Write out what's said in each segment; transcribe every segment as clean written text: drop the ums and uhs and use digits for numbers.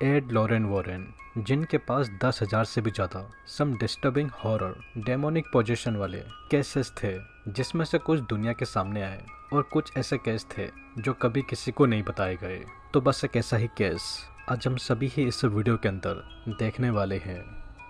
Add Lauren Warren, जिनके पास 10,000 से भी ज़्यादा सम डिस्टर्बिंग हॉरर डेमोनिक पोजीशन वाले केसेस थे, जिसमें से कुछ दुनिया के सामने आए और कुछ ऐसे केस थे जो कभी किसी को नहीं बताए गए। तो बस एक ऐसा ही केस आज हम सभी ही इस वीडियो के अंदर देखने वाले हैं,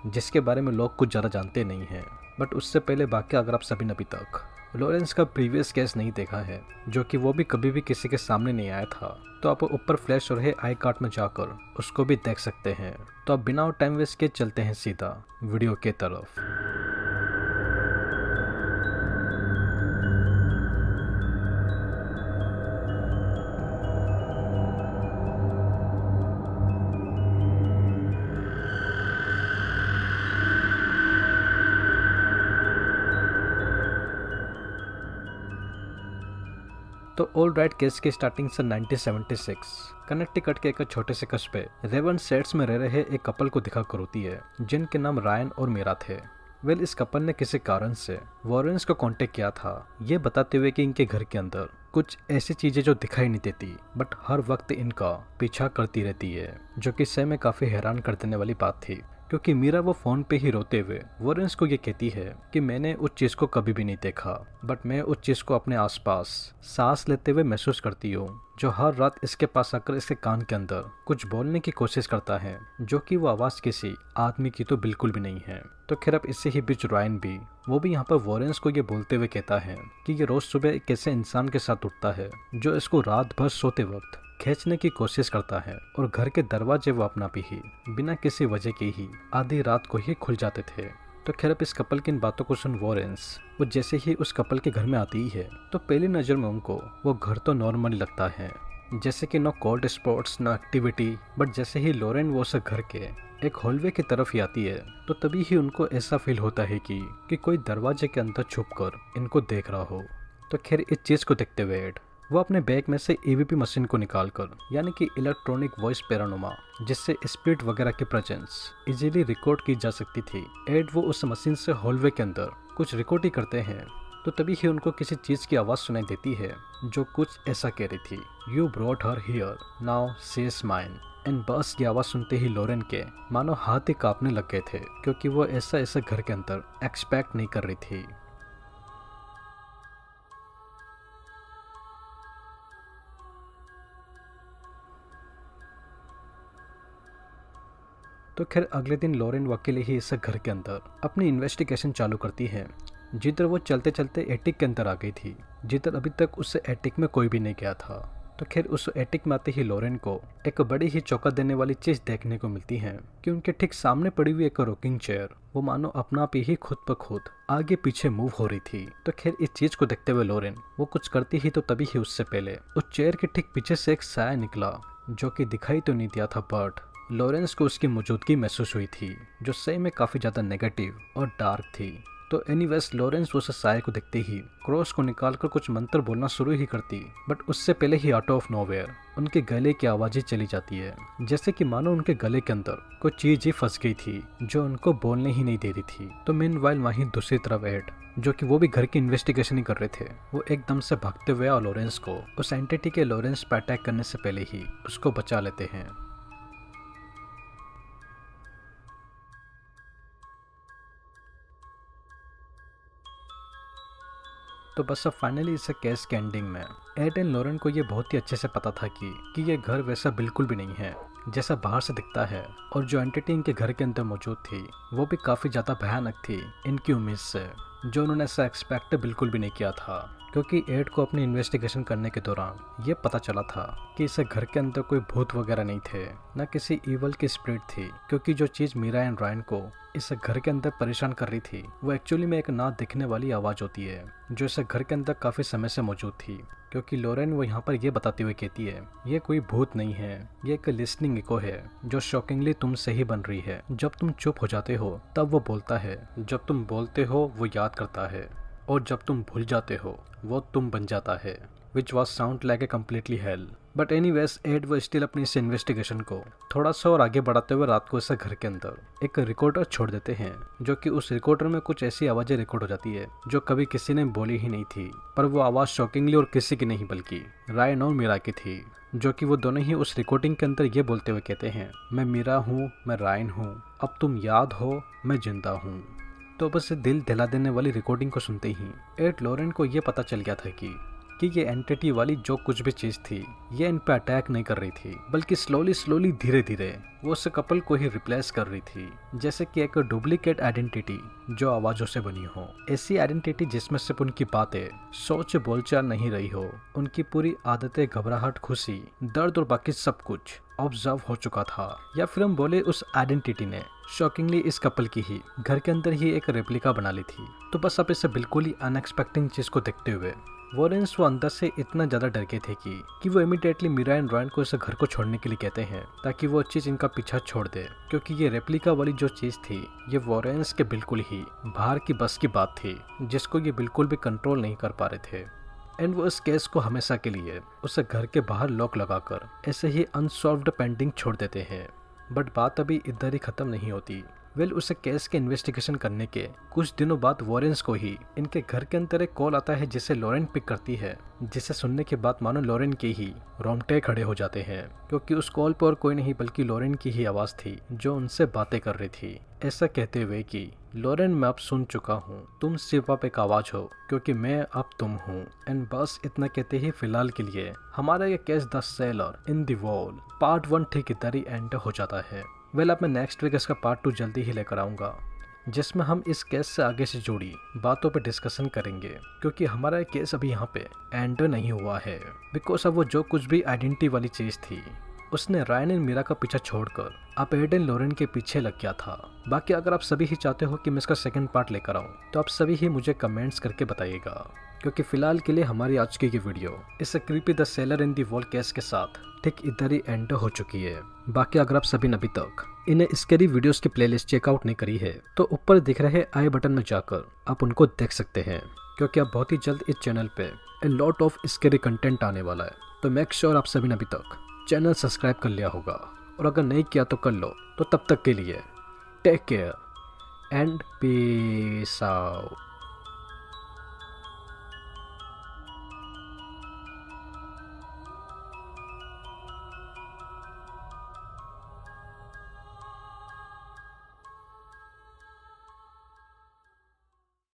जिसके बारे में लोग कुछ ज़्यादा जानते नहीं हैं। बट उससे पहले बाकी अगर आप सभी ने अभी तक लॉरेंस का प्रीवियस केस नहीं देखा है, जो कि वो भी कभी भी किसी के सामने नहीं आया था, तो आप ऊपर फ्लैश हो रहे आई कार्ड में जाकर उसको भी देख सकते हैं। तो अब बिना टाइम वेस्ट के चलते हैं सीधा वीडियो के तरफ। तो ऑल राइट केस की स्टार्टिंग सन 1976 कनेक्टिकट के एक छोटे से कस्बे रेवन सेट्स में रह रहे एक कपल को दिखाकर होती है, जिनके नाम रायन और मीरा थे। वेल, इस कपल ने किसी कारण से वॉरेंस को कांटेक्ट किया था, ये बताते हुए कि इनके घर के अंदर कुछ ऐसी चीजें जो दिखाई नहीं देती बट हर वक्त इनका पीछा करती रहती है, जो कि सही में काफी हैरान कर देने वाली बात थी। क्योंकि मीरा वो फोन पे ही रोते हुए वॉरेंस को ये कहती है कि मैंने उस चीज को कभी भी नहीं देखा, बट मैं उस चीज को अपने आसपास सांस लेते हुए महसूस करती हूँ, जो हर रात इसके पास आकर इसके कान के अंदर कुछ बोलने की कोशिश करता है, जो कि वो आवाज किसी आदमी की तो बिल्कुल भी नहीं है। तो खैर, अब इसी ही बीच रायन भी यहाँ पर वॉरेंस को ये बोलते हुए कहता है कि ये रोज सुबह एक ऐसे इंसान के साथ उठता है जो इसको रात भर सोते वक्त खींचने की कोशिश करता है, और घर के दरवाजे वो अपना भी ही बिना किसी वजह के ही आधी रात को ही खुल जाते थे। तो खैर, अब इस कपल की इन बातों को सुन वॉरेंस वो जैसे ही उस कपल के घर में आती ही है, तो पहली नज़र में उनको वो घर तो नॉर्मली लगता है, जैसे कि no cold spots no activity. But जैसे ही लॉरेन वो उस घर के एक हॉलवे की तरफ ही आती है, तो तभी ही उनको ऐसा फील होता है कि कोई दरवाजे के अंदर छुपकर इनको देख रहा हो। तो खैर, इस चीज़ को देखते हुए वो अपने बैग में से ईवीपी मशीन को निकालकर, यानी कि इलेक्ट्रॉनिक वॉइस पैरानोमा, जिससे स्पिरिट वगैरह की प्रेजेंस इजीली रिकॉर्ड की जा सकती थी, वो उस मशीन से हॉलवे के अंदर कुछ रिकॉर्ड ही करते हैं। तो तभी ही उनको किसी चीज़ की आवाज़ सुनाई देती है, जो कुछ ऐसा कह रही थी, you brought her here now she is mine. And बस की आवाज़ सुनते ही लॉरेन के मानो हाथ ही कांपने लग गए थे, क्योंकि वो ऐसा घर के अंदर एक्सपेक्ट नहीं कर रही थी। तो खैर, अगले दिन लॉरेन अकेले ही इस घर के अंदर अपनी इन्वेस्टिगेशन चालू करती है, जिधर वो चलते चलते एटिक के अंदर आ गई थी, जिधर अभी तक उस एटिक में कोई भी नहीं गया था। तो खैर, उस एटिक में आते ही लॉरेन को एक बड़ी ही चौंका देने वाली चीज देखने को मिलती है कि उनके ठीक सामने पड़ी हुई एक रॉकिंग चेयर वो मानो अपना आप ही खुद ब खुद आगे पीछे मूव हो रही थी। तो खैर, इस चीज को देखते हुए लॉरेन वो कुछ करती ही, तो तभी ही उससे पहले उस चेयर के ठीक पीछे से एक साया निकला, जो कि दिखाई तो नहीं दिया था, बट लॉरेंस को उसकी मौजूदगी महसूस हुई थी, जो सही में काफ़ी ज़्यादा नेगेटिव और डार्क थी। तो एनीवेज, लॉरेंस उस साय को देखते ही क्रॉस को निकालकर कुछ मंत्र बोलना शुरू ही करती, बट उससे पहले ही आउट ऑफ नोवेयर उनके गले की आवाज़ें चली जाती है, जैसे कि मानो उनके गले के अंदर कोई चीज़ ही फंस गई थी, जो उनको बोलने ही नहीं दे रही थी। तो मीनवाइल वहीं दूसरी तरफ एड, जो कि वो भी घर की इन्वेस्टिगेशन ही कर रहे थे, वो एकदम से भागते हुए और लॉरेंस को उस एंटिटी के लॉरेंस पर अटैक करने से पहले ही उसको बचा लेते हैं। तो बस अब फाइनली इस केस के एंडिंग में एड एंड लॉरेन को ये बहुत ही अच्छे से पता था कि ये घर वैसा बिल्कुल भी नहीं है जैसा बाहर से दिखता है, और जो एंटिटी इनके घर के अंदर मौजूद थी वो भी काफ़ी ज़्यादा भयानक थी इनकी उम्मीद से, जो उन्होंने ऐसा एक्सपेक्ट बिल्कुल भी नहीं किया था। क्योंकि एड को अपनी इन्वेस्टिगेशन करने के दौरान ये पता चला था कि इस घर के अंदर कोई भूत वगैरह नहीं थे, न किसी ईवल की स्पिरिट थी, क्योंकि जो चीज़ मीरा एंड रायन को इस घर के अंदर परेशान कर रही थी वो एक्चुअली में एक ना दिखने वाली आवाज़ होती है, जो इस घर के अंदर काफ़ी समय से मौजूद थी। क्योंकि लॉरेन वो यहाँ पर ये बताते हुए कहती है, ये कोई भूत नहीं है, ये एक लिसनिंग इको है जो शॉकिंगली तुमसे ही बन रही है। जब तुम चुप हो जाते हो तब वो बोलता है, जब तुम बोलते हो वो याद करता है, और जब तुम भूल जाते हो वो तुम बन जाता है। Which was sound like a completely hell. But anyways Ed वो स्टिल अपनी इस इन्वेस्टिगेशन को थोड़ा सा और आगे बढ़ाते हुए रात को इसे घर के अंदर एक रिकॉर्डर छोड़ देते हैं, जो कि उस रिकॉर्डर में कुछ ऐसी आवाजें रिकॉर्ड हो जाती है जो कभी किसी ने बोली ही नहीं थी। पर वो आवाज शॉकिंगली और किसी की नहीं बल्कि रायन और मीरा की थी, जो कि वो दोनों ही उस रिकॉर्डिंग के अंदर ये बोलते हुए कहते हैं, मैं मीरा हूँ, मैं रायन हूँ, अब तुम याद हो, मैं जिंदा हूँ। तो बस दिल दिला देने वाली रिकॉर्डिंग को सुनते ही एड लॉरेन को ये पता चल गया था कि ये एंटिटी वाली जो कुछ भी चीज थी ये इन पे अटैक नहीं कर रही थी, बल्कि स्लोली धीरे धीरे वो उस कपल को ही रिप्लेस कर रही थी, जैसे कि एक डुप्लीकेट आइडेंटिटी जो आवाजों से बनी हो। ऐसी आइडेंटिटी जिसमें सिर्फ उनकी बातें, सोच, बोलचाल नहीं रही हो, उनकी पूरी आदतें, घबराहट, खुशी, दर्द और बाकी सब कुछ ऑब्जर्व हो चुका था। या फिर हम बोले उस आइडेंटिटी ने शॉकिंगली इस कपल की ही घर के अंदर ही एक रेप्लिका बना ली थी। तो बस अब इसे बिल्कुल ही अनएक्सपेक्टेड चीज को देखते हुए वॉरेंस वो अंदर से इतना ज्यादा डर गए थे कि वो इमीडिएटली मीरा एंड रॉयन को इस घर को छोड़ने के लिए कहते हैं ताकि वो चीज इनका पीछा छोड़ दे, क्योंकि ये रेप्लिका वाली जो चीज थी ये वॉरेंस के बिल्कुल ही बाहर की बस की बात थी, जिसको ये बिल्कुल भी कंट्रोल नहीं कर पा रहे थे। एंड वो इस केस को हमेशा के लिए उसे घर के बाहर लॉक लगाकर ऐसे ही अनसॉल्व्ड पेंडिंग छोड़ देते हैं। बट बात अभी इधर ही खत्म नहीं होती। उसे केस के इन्वेस्टिगेशन करने के कुछ दिनों बाद वॉरेंस को ही इनके घर के अंदर एक कॉल आता है जिसे लॉरेन पिक करती है, जिसे सुनने के बाद मानो लॉरेन के ही रोंगटे खड़े हो जाते हैं, क्योंकि उस कॉल पर कोई नहीं बल्कि लॉरेन की ही आवाज थी जो उनसे बातें कर रही थी, ऐसा कहते हुए कि लॉरेन, मैं अब सुन चुका हूँ, तुम सिर्फ आप एक आवाज हो क्योंकि मैं अब तुम हूँ। एंड बस इतना कहते ही फिलहाल के लिए हमारा ये case the seller in the wall part 1 ठीक इधर ही एंड हो जाता है। अब मैं नेक्स्ट वीक इसका पार्ट 2 जल्दी ही लेकर आऊँगा, जिसमें हम इस केस से आगे से जुड़ी बातों पर डिस्कशन करेंगे, क्योंकि हमारा केस अभी यहाँ पे एंड नहीं हुआ है। बिकॉज अब वो जो कुछ भी आइडेंटिटी वाली चीज़ थी उसने रायन एंड मीरा का पीछा छोड़कर अब एड एंड लॉरेन के पीछे लग गया था। बाकी अगर आप सभी ही चाहते हो कि मैं इसका सेकंड पार्ट लेकर आऊँ तो आप सभी ही मुझे कमेंट्स करके बताइएगा, क्योंकि फिलहाल के लिए हमारी आज की ये वीडियो इस creepy the seller in the wall case के साथ ठीक इधर ही एंड हो चुकी है। बाकी अगर आप सभी ने अभी तक इन्हें स्कैरी वीडियोस की प्लेलिस्ट चेकआउट नहीं करी है तो ऊपर दिख रहे आई बटन में जाकर आप उनको देख सकते हैं, क्योंकि अब बहुत ही जल्द इस चैनल पे a lot of scary content आने वाला है। तो मेक श्योर आप सभी ने अभी तक चैनल सब्सक्राइब कर लिया होगा, और अगर नहीं किया तो कर लो। तो तब तक के लिए take care and peace out.